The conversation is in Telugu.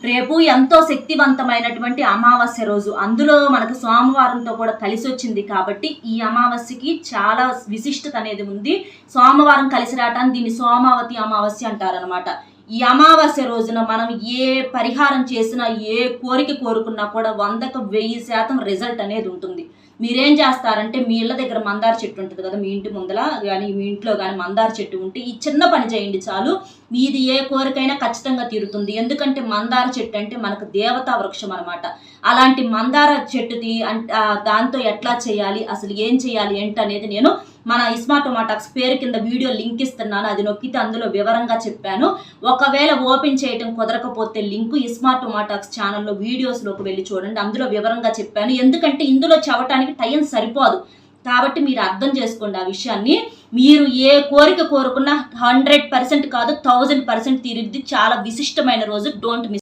రేపు ఎంతో శక్తివంతమైనటువంటి అమావాస్య రోజు, అందులో మనకు సోమవారంతో కూడా కలిసి వచ్చింది కాబట్టి ఈ అమావాస్యకి చాలా విశిష్టత అనేది ఉంది. సోమవారం కలిసి రావటాన్ని దీన్ని సోమావతి అమావాస్య అంటారనమాట. ఈ అమావాస్య రోజున మనం ఏ పరిహారం చేసినా, ఏ కోరిక కోరుకున్నా కూడా 100కు 1000% రిజల్ట్ అనేది ఉంటుంది. మీరేం చేస్తారంటే, మీ ఇళ్ళ దగ్గర మందార చెట్టు ఉంటుంది కదా, మీ ఇంటి ముందల కానీ మీ ఇంట్లో కానీ మందార చెట్టు ఉంటే ఈ చిన్న పని చేయండి చాలు, మీది ఏ కోరికైనా ఖచ్చితంగా తీరుతుంది. ఎందుకంటే మందార చెట్టు అంటే మనకు దేవతా వృక్షం అనమాట. అలాంటి మందార చెట్టుది దాంతో ఎట్లా చేయాలి, అసలు ఏం చేయాలి ఏంటనేది నేను మన ఇస్మాటోమాటాక్స్ పేరు కింద వీడియో లింక్ ఇస్తున్నాను, అది నొక్కితే అందులో వివరంగా చెప్పాను. ఒకవేళ ఓపెన్ చేయడం కుదరకపోతే లింక్ ఇస్మాటోమాటాక్స్ ఛానల్లో వీడియోస్లోకి వెళ్ళి చూడండి, అందులో వివరంగా చెప్పాను. ఎందుకంటే ఇందులో చెప్పడానికి టైం సరిపోదు కాబట్టి మీరు అర్థం చేసుకోండి ఆ విషయాన్ని. మీరు ఏ కోరిక కోరుకున్నా 100% కాదు 1000% తీరుద్ది. చాలా విశిష్టమైన రోజు, డోంట్ మిస్.